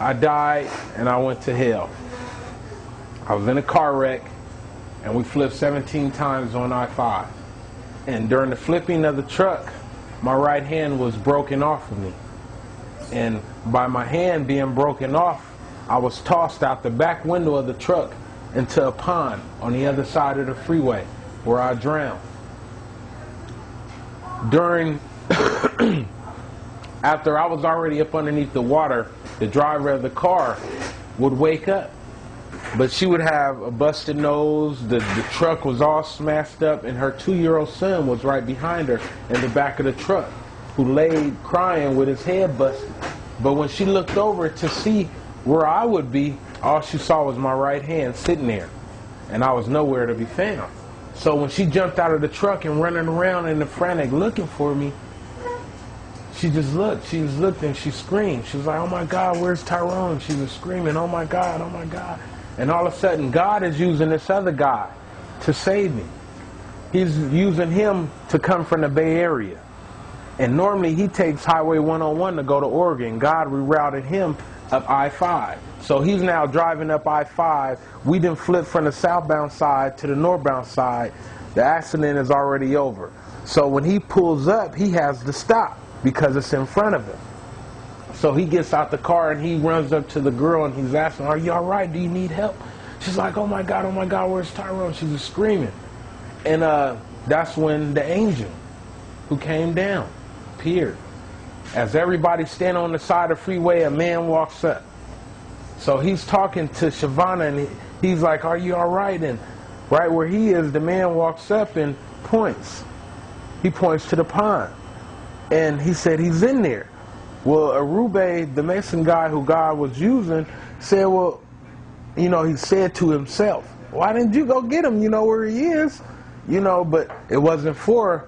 I died and I went to hell. I was in a car wreck and we flipped 17 times on I-5. And during the flipping of the truck, my right hand was broken off of me. And by my hand being broken off, I was tossed out the back window of the truck into a pond on the other side of the freeway where I drowned. After I was already up underneath the water, the driver of the car would wake up. But she would have a busted nose, the truck was all smashed up, and her 2-year-old son was right behind her in the back of the truck, who laid crying with his head busted. But when she looked over to see where I would be, all she saw was my right hand sitting there, and I was nowhere to be found. So when she jumped out of the truck and running around in the frantic looking for me, she just looked. She just looked and she screamed. She was like, "Oh my God, where's Tyrone?" She was screaming, "Oh my God, oh my God." And all of a sudden, God is using this other guy to save me. He's using him to come from the Bay Area. And normally he takes Highway 101 to go to Oregon. God rerouted him up I-5. So he's now driving up I-5. We didn't flip from the southbound side to the northbound side. The accident is already over. So when he pulls up, he has to stop because it's in front of him. So he gets out the car and he runs up to the girl and he's asking, "Are you all right? Do you need help?" She's like, oh my God, where's Tyrone?" She was screaming. And that's when the angel who came down appeared. As everybody's standing on the side of the freeway, a man walks up. So he's talking to Shavana and he's like, "Are you all right?" And right where he is, the man walks up and points. He points to the pond. And he said he's in there. Well, Arube, the Mason guy who God was using, said, well, you know, he said to himself, "Why didn't you go get him? You know where he is." You know, but it wasn't for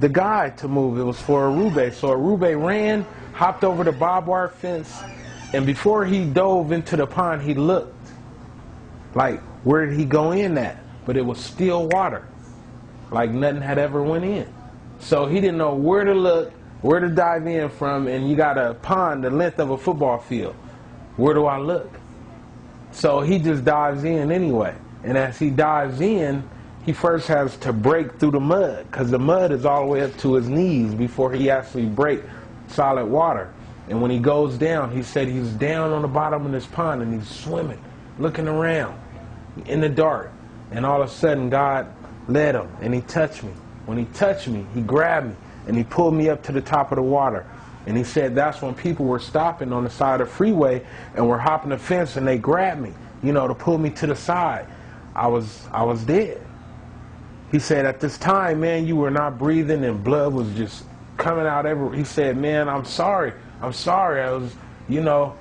the guy to move. It was for Arube. So Arube ran, hopped over the barbed wire fence, and before he dove into the pond, he looked. Like, where did he go in at? But it was still water. Like nothing had ever went in. So he didn't know where to look, where to dive in from, and you got a pond the length of a football field. Where do I look? So he just dives in anyway. And as he dives in, he first has to break through the mud, because the mud is all the way up to his knees before he actually breaks solid water. And when he goes down, he said he's down on the bottom of this pond and he's swimming, looking around in the dark. And all of a sudden, God led him and he touched me. When he touched me, he grabbed me and he pulled me up to the top of the water. And he said that's when people were stopping on the side of the freeway and were hopping the fence and they grabbed me, you know, to pull me to the side. I was dead. He said at this time, man, you were not breathing and blood was just coming out everywhere. He said, man, I'm sorry. I was, you know,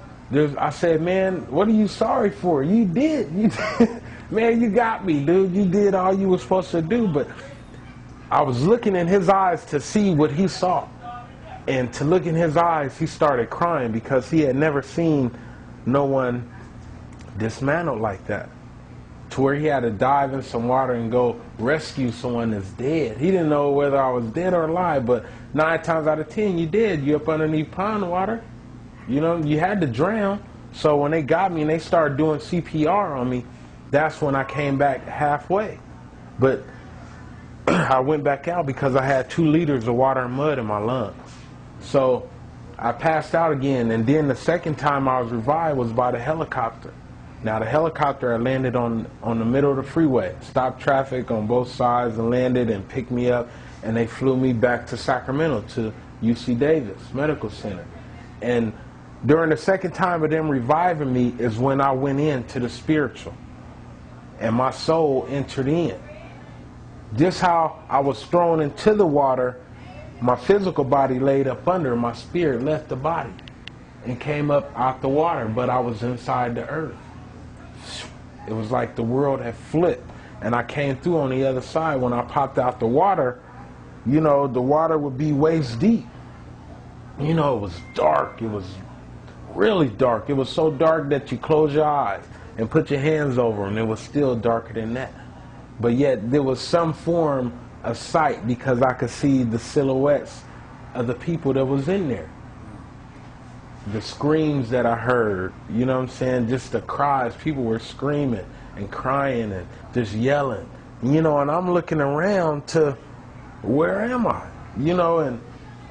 I said, man, what are you sorry for? You did. Man, you got me, dude. You did all you were supposed to do. But I was looking in his eyes to see what he saw. And to look in his eyes, he started crying because he had never seen no one dismantled like that. To where he had to dive in some water and go rescue someone that's dead. He didn't know whether I was dead or alive, but 9 times out of 10, you did. You're up underneath pond water. You know, you had to drown. So when they got me and they started doing CPR on me, that's when I came back halfway. But I went back out because I had 2 liters of water and mud in my lungs. So I passed out again, and then the second time I was revived was by the helicopter. Now the helicopter had landed on the middle of the freeway, stopped traffic on both sides and landed and picked me up, and they flew me back to Sacramento to UC Davis Medical Center. And during the second time of them reviving me is when I went into the spiritual, and my soul entered in. Just how I was thrown into the water, my physical body laid up under, my spirit left the body and came up out the water, but I was inside the earth. It was like the world had flipped, and I came through on the other side. When I popped out the water, you know, the water would be waist deep. You know, it was dark. It was really dark. It was so dark that you close your eyes and put your hands over them. It was still darker than that. But yet there was some form of sight because I could see the silhouettes of the people that was in there. the screams that I heard, you know what I'm saying? Just the cries. People were screaming and crying and just yelling. You know, and I'm looking around to, where am I? You know, and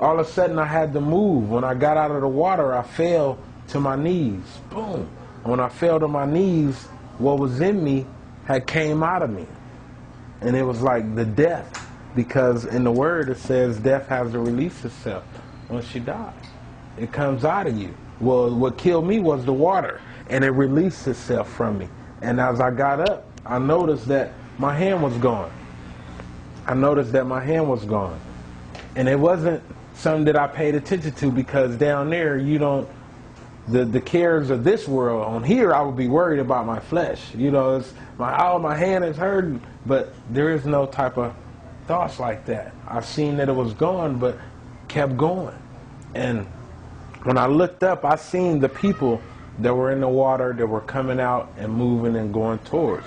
all of a sudden I had to move. When I got out of the water, I fell to my knees. Boom. And when I fell to my knees, what was in me had came out of me. And it was like the death, because in the word it says death has to release itself when she dies. It comes out of you. Well, what killed me was the water, and it released itself from me. And as I got up, I noticed that my hand was gone. I noticed that my hand was gone. And it wasn't something that I paid attention to, because down there, you don't, the cares of this world. On here, I would be worried about my flesh. You know, it's my hand is hurting, but there is no type of thoughts like that. I seen that it was gone, but kept going. And when I looked up, I seen the people that were in the water that were coming out and moving and going towards.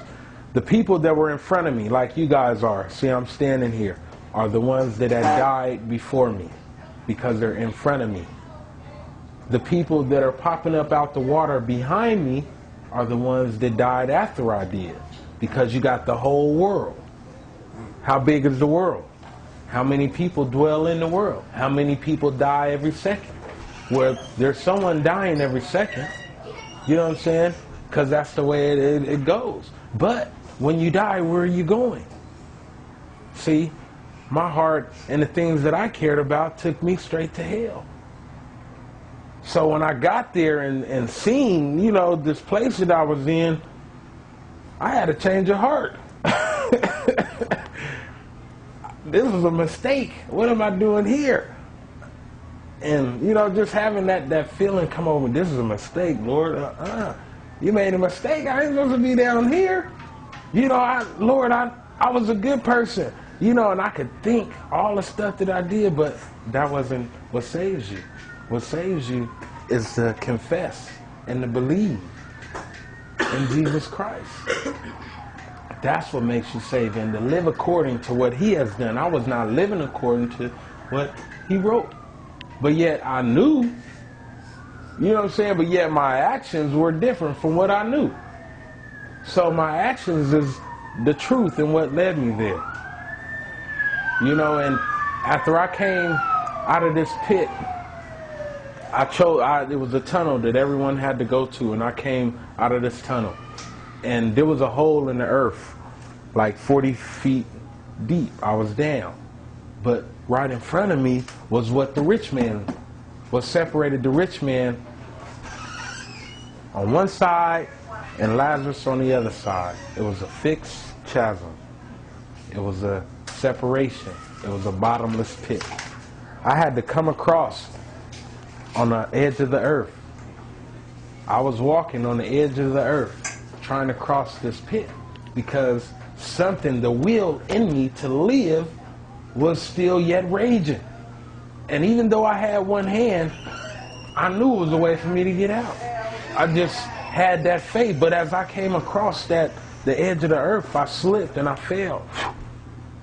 The people that were in front of me, like you guys are, see I'm standing here, are the ones that had died before me, because they're in front of me. The people that are popping up out the water behind me are the ones that died after I did, because you got the whole world. How big is the world? How many people dwell in the world? How many people die every second? Well, there's someone dying every second. You know what I'm saying? Because that's the way it goes. But when you die, where are you going? See, my heart and the things that I cared about took me straight to hell. So when I got there and seen, you know, this place that I was in, I had a change of heart. This was a mistake. What am I doing here? And, you know, just having that feeling come over, this is a mistake, Lord. You made a mistake. I ain't supposed to be down here. You know, Lord, I was a good person. You know, and I could think all the stuff that I did, but that wasn't what saves you. What saves you is to confess and to believe in Jesus Christ. That's what makes you saved, and to live according to what he has done. I was not living according to what he wrote. But yet I knew, you know what I'm saying? But yet my actions were different from what I knew. So my actions is the truth and what led me there. You know, and after I came out of this pit, it was a tunnel that everyone had to go to, and I came out of this tunnel. And there was a hole in the earth, like 40 feet deep. I was down. But right in front of me was what the rich man, what separated the rich man on one side and Lazarus on the other side. It was a fixed chasm. It was a separation. It was a bottomless pit. I had to come across on the edge of the earth. I was walking on the edge of the earth trying to cross this pit, because something, the will in me to live, was still yet raging. And even though I had one hand, I knew it was a way for me to get out. I just had that faith. But as I came across the edge of the earth, I slipped and I fell.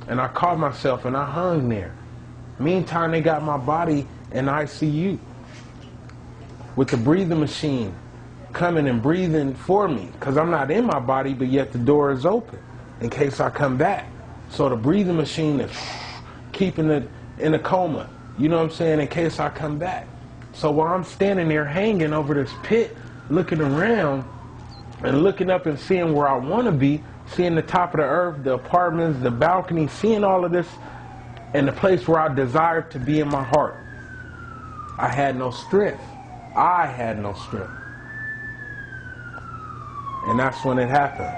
And I caught myself and I hung there. Meantime, they got my body in ICU with the breathing machine coming and breathing for me, because I'm not in my body, but yet the door is open in case I come back. So the breathing machine is keeping it in a coma, you know what I'm saying, in case I come back. So while I'm standing there hanging over this pit, looking around and looking up and seeing where I want to be, seeing the top of the earth, the apartments, the balcony, seeing all of this, and the place where I desired to be in my heart, I had no strength. I had no strength. And that's when it happened.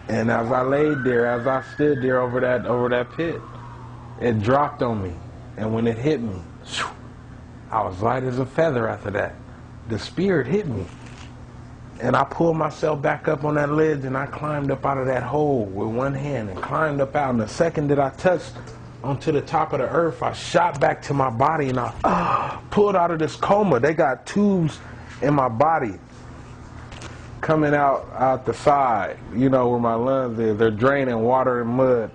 And as I laid there, as I stood there over that pit, it dropped on me. And when it hit me, I was light as a feather after that. The Spirit hit me. And I pulled myself back up on that ledge, and I climbed up out of that hole with one hand and climbed up out. And the second that I touched onto the top of the earth, I shot back to my body, and I pulled out of this coma. They got tubes in my body coming out the side, you know, where my lungs is. They're draining water and mud